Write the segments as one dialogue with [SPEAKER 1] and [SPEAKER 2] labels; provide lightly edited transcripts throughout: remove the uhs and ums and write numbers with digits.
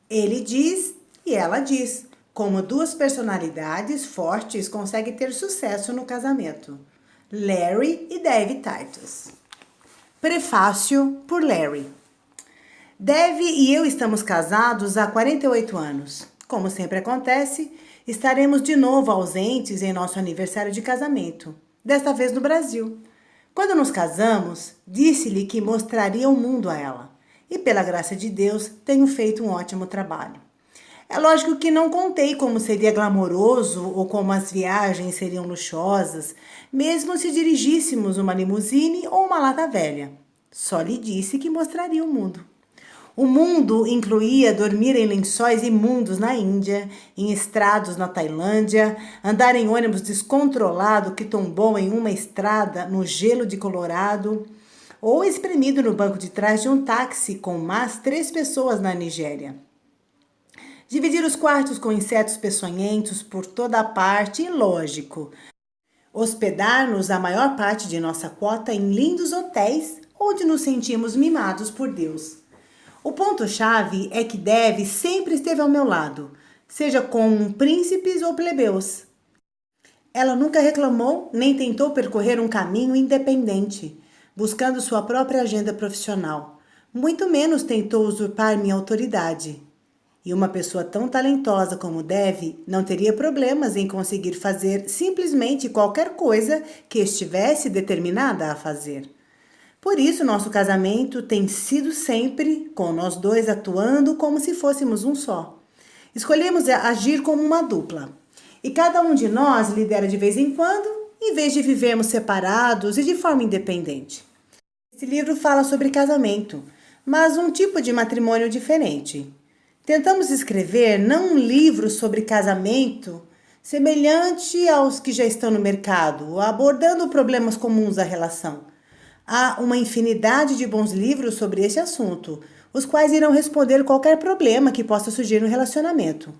[SPEAKER 1] Ele diz e ela diz. Como duas personalidades fortes conseguem ter sucesso no casamento. Larry e Dave Titus. Prefácio por Larry. Dave e eu estamos casados há 48 anos. Como sempre acontece, estaremos de novo ausentes em nosso aniversário de casamento, desta vez no Brasil. Quando nos casamos, disse-lhe que mostraria o mundo a ela. E pela graça de Deus, tenho feito um ótimo trabalho. É lógico que não contei como seria glamouroso ou como as viagens seriam luxuosas, mesmo se dirigíssemos uma limusine ou uma lata velha. Só lhe disse que mostraria o mundo. O mundo incluía dormir em lençóis imundos na Índia, em estrados na Tailândia, andar em ônibus descontrolado que tombou em uma estrada no gelo de Colorado, ou espremido no banco de trás de um táxi com mais 3 pessoas na Nigéria. Dividir os quartos com insetos peçonhentos por toda a parte e, lógico, hospedar-nos a maior parte de nossa quota em lindos hotéis onde nos sentimos mimados por Deus. O ponto-chave é que Deve sempre esteve ao meu lado, seja com príncipes ou plebeus. Ela nunca reclamou nem tentou percorrer um caminho independente, buscando sua própria agenda profissional. Muito menos tentou usurpar minha autoridade. E uma pessoa tão talentosa como Deve não teria problemas em conseguir fazer simplesmente qualquer coisa que estivesse determinada a fazer. Por isso, nosso casamento tem sido sempre com nós dois atuando como se fôssemos um só. Escolhemos agir como uma dupla. E cada um de nós lidera de vez em quando, em vez de vivermos separados e de forma independente. Esse livro fala sobre casamento, mas um tipo de matrimônio diferente. Tentamos escrever não um livro sobre casamento semelhante aos que já estão no mercado, abordando problemas comuns da relação. Há uma infinidade de bons livros sobre esse assunto, os quais irão responder qualquer problema que possa surgir no relacionamento.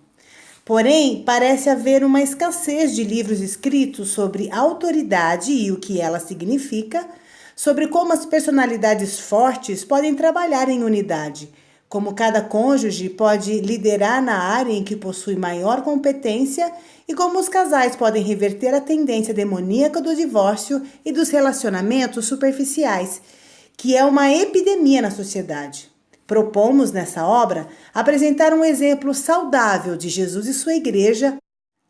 [SPEAKER 1] Porém, parece haver uma escassez de livros escritos sobre autoridade e o que ela significa, sobre como as personalidades fortes podem trabalhar em unidade, como cada cônjuge pode liderar na área em que possui maior competência e como os casais podem reverter a tendência demoníaca do divórcio e dos relacionamentos superficiais, que é uma epidemia na sociedade. Propomos nessa obra apresentar um exemplo saudável de Jesus e sua igreja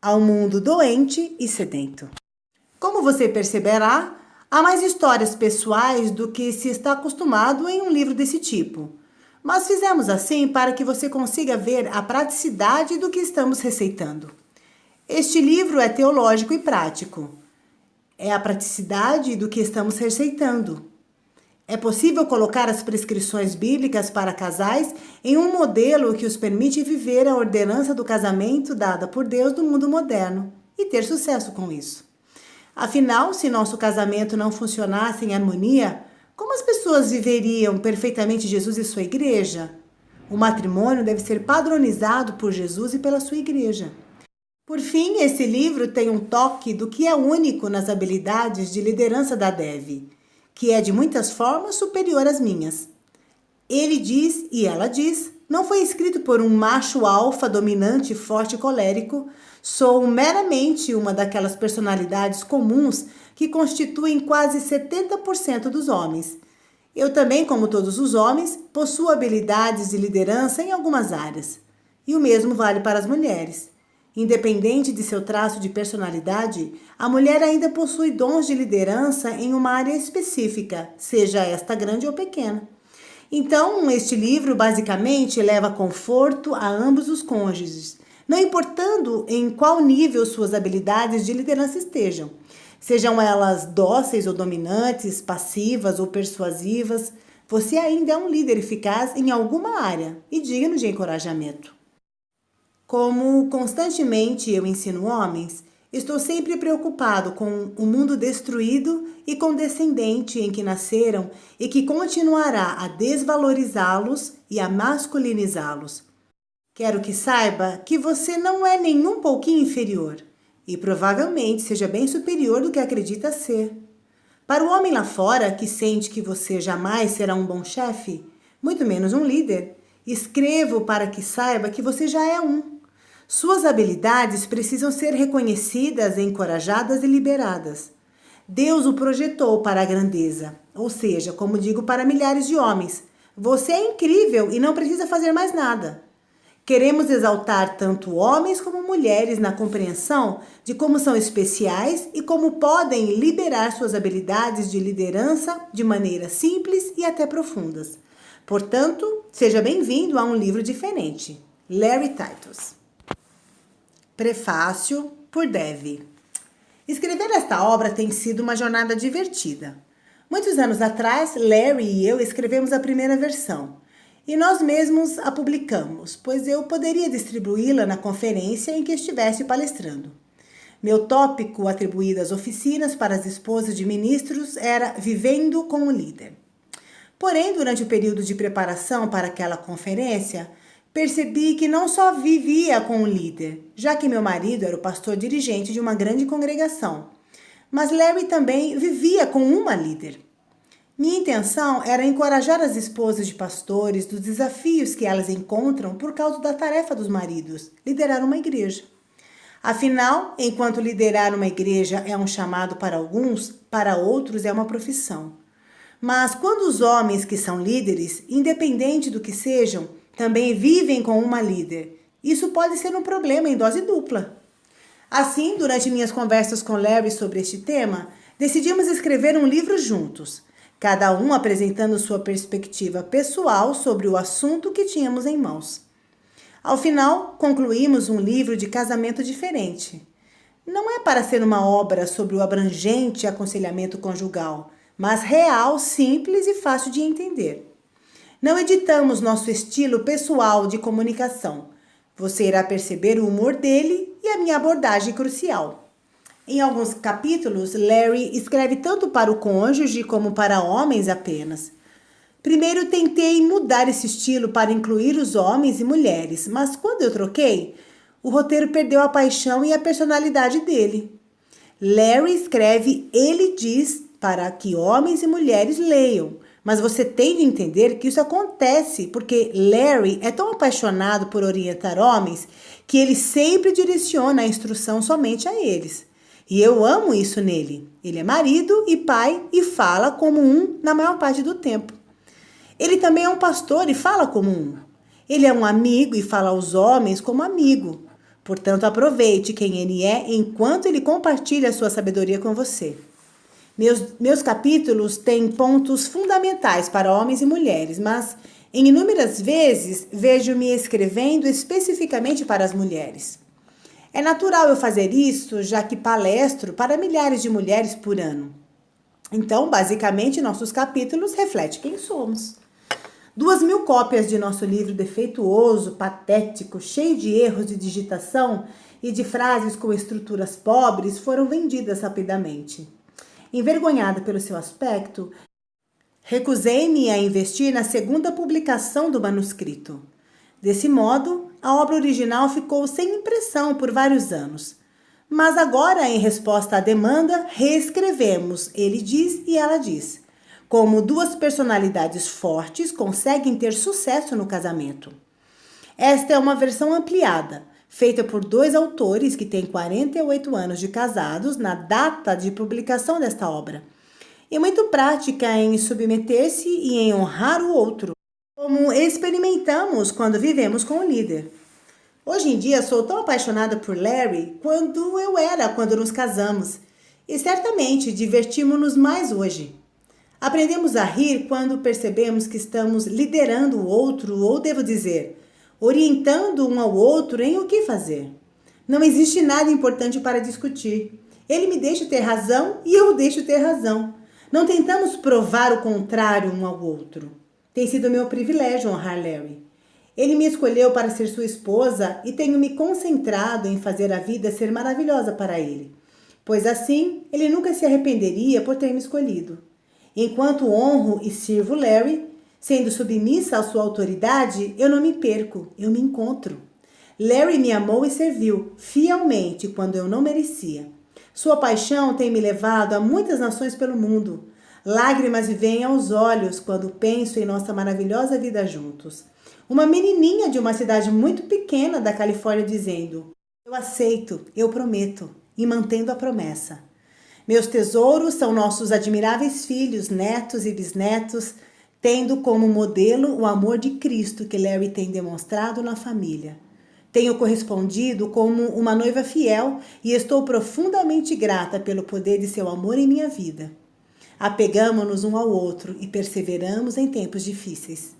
[SPEAKER 1] ao mundo doente e sedento. Como você perceberá, há mais histórias pessoais do que se está acostumado em um livro desse tipo. Mas fizemos assim para que você consiga ver a praticidade do que estamos receitando. Este livro é teológico e prático. É a praticidade do que estamos receitando. É possível colocar as prescrições bíblicas para casais em um modelo que os permite viver a ordenança do casamento dada por Deus no mundo moderno e ter sucesso com isso. Afinal, se nosso casamento não funcionasse em harmonia, como as pessoas viveriam perfeitamente Jesus e sua igreja? O matrimônio deve ser padronizado por Jesus e pela sua igreja. Por fim, esse livro tem um toque do que é único nas habilidades de liderança da Deve, que é de muitas formas superior às minhas. Ele diz e ela diz, não foi escrito por um macho alfa dominante, forte e colérico. Sou meramente uma daquelas personalidades comuns que constituem quase 70% dos homens. Eu também, como todos os homens, possuo habilidades de liderança em algumas áreas. E o mesmo vale para as mulheres. Independente de seu traço de personalidade, a mulher ainda possui dons de liderança em uma área específica, seja esta grande ou pequena. Então, este livro basicamente leva conforto a ambos os cônjuges, não importando em qual nível suas habilidades de liderança estejam. Sejam elas dóceis ou dominantes, passivas ou persuasivas, você ainda é um líder eficaz em alguma área e digno de encorajamento. Como constantemente eu ensino homens, estou sempre preocupado com o mundo destruído e condescendente em que nasceram e que continuará a desvalorizá-los e a masculinizá-los. Quero que saiba que você não é nem um pouquinho inferior e provavelmente seja bem superior do que acredita ser. Para o homem lá fora que sente que você jamais será um bom chefe, muito menos um líder, Escrevo para que saiba que você já é um. Suas habilidades precisam ser reconhecidas, encorajadas e liberadas. Deus o projetou para a grandeza, ou seja, como digo para milhares de homens, você é incrível e não precisa fazer mais nada. Queremos exaltar tanto homens como mulheres na compreensão de como são especiais e como podem liberar suas habilidades de liderança de maneira simples e até profundas. Portanto, seja bem-vindo a um livro diferente. Larry Titus. Prefácio por Dev. Escrever esta obra tem sido uma jornada divertida. Muitos anos atrás, Larry e eu escrevemos a primeira versão. E nós mesmos a publicamos, pois eu poderia distribuí-la na conferência em que estivesse palestrando. Meu tópico atribuído às oficinas para as esposas de ministros era Vivendo com o Líder. Porém, durante o período de preparação para aquela conferência, percebi que não só vivia com o líder, já que meu marido era o pastor dirigente de uma grande congregação, mas Larry também vivia com uma líder. Minha intenção era encorajar as esposas de pastores dos desafios que elas encontram por causa da tarefa dos maridos, liderar uma igreja. Afinal, enquanto liderar uma igreja é um chamado para alguns, para outros é uma profissão. Mas quando os homens que são líderes, independente do que sejam, também vivem com uma líder, isso pode ser um problema em dose dupla. Assim, durante minhas conversas com Larry sobre este tema, decidimos escrever um livro juntos, cada um apresentando sua perspectiva pessoal sobre o assunto que tínhamos em mãos. Ao final, concluímos um livro de casamento diferente. Não é para ser uma obra sobre o abrangente aconselhamento conjugal, mas real, simples e fácil de entender. Não editamos nosso estilo pessoal de comunicação. Você irá perceber o humor dele e a minha abordagem crucial. Em alguns capítulos, Larry escreve tanto para o cônjuge como para homens apenas. Primeiro tentei mudar esse estilo para incluir os homens e mulheres, mas quando eu troquei, o roteiro perdeu a paixão e a personalidade dele. Larry escreve Ele diz para que homens e mulheres leiam, mas você tem de entender que isso acontece porque Larry é tão apaixonado por orientar homens que ele sempre direciona a instrução somente a eles. E eu amo isso nele. Ele é marido e pai e fala como um na maior parte do tempo. Ele também é um pastor e fala como um. Ele é um amigo e fala aos homens como amigo. Portanto, aproveite quem ele é enquanto ele compartilha a sua sabedoria com você. Meus capítulos têm pontos fundamentais para homens e mulheres, mas em inúmeras vezes vejo-me escrevendo especificamente para as mulheres. É natural eu fazer isso, já que palestro para milhares de mulheres por ano. Então, basicamente, nossos capítulos refletem quem somos. 2.000 cópias de nosso livro defeituoso, patético, cheio de erros de digitação e de frases com estruturas pobres foram vendidas rapidamente. Envergonhada pelo seu aspecto, recusei-me a investir na segunda publicação do manuscrito. Desse modo, a obra original ficou sem impressão por vários anos. Mas agora, em resposta à demanda, reescrevemos Ele diz e Ela diz. Como duas personalidades fortes conseguem ter sucesso no casamento. Esta é uma versão ampliada, feita por 2 autores que têm 48 anos de casados na data de publicação desta obra, e muito prática em submeter-se e em honrar o outro, como experimentamos quando vivemos com o líder. Hoje em dia sou tão apaixonada por Larry quanto eu era quando nos casamos, e certamente divertimos-nos mais hoje. Aprendemos a rir quando percebemos que estamos liderando o outro, ou devo dizer, orientando um ao outro em o que fazer. Não existe nada importante para discutir. Ele me deixa ter razão e eu o deixo ter razão. Não tentamos provar o contrário um ao outro. Tem sido meu privilégio honrar Larry. Ele me escolheu para ser sua esposa e tenho me concentrado em fazer a vida ser maravilhosa para ele, pois assim ele nunca se arrependeria por ter me escolhido. Enquanto honro e sirvo Larry, sendo submissa à sua autoridade, eu não me perco, eu me encontro. Larry me amou e serviu fielmente quando eu não merecia. Sua paixão tem me levado a muitas nações pelo mundo. Lágrimas me vêm aos olhos quando penso em nossa maravilhosa vida juntos. Uma menininha de uma cidade muito pequena da Califórnia dizendo: eu aceito, eu prometo, e mantendo a promessa. Meus tesouros são nossos admiráveis filhos, netos e bisnetos, tendo como modelo o amor de Cristo que Larry tem demonstrado na família. Tenho correspondido como uma noiva fiel e estou profundamente grata pelo poder de seu amor em minha vida. Apegamo-nos um ao outro e perseveramos em tempos difíceis.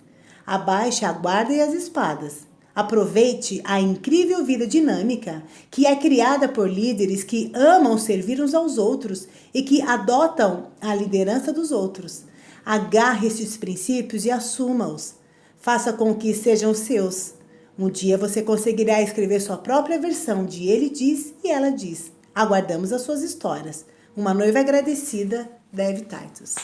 [SPEAKER 1] Abaixe a guarda e as espadas. Aproveite a incrível vida dinâmica que é criada por líderes que amam servir uns aos outros e que adotam a liderança dos outros. Agarre esses princípios e assuma-os. Faça com que sejam seus. Um dia você conseguirá escrever sua própria versão de Ele Diz e Ela Diz. Aguardamos as suas histórias. Uma noiva agradecida, Dev Titus.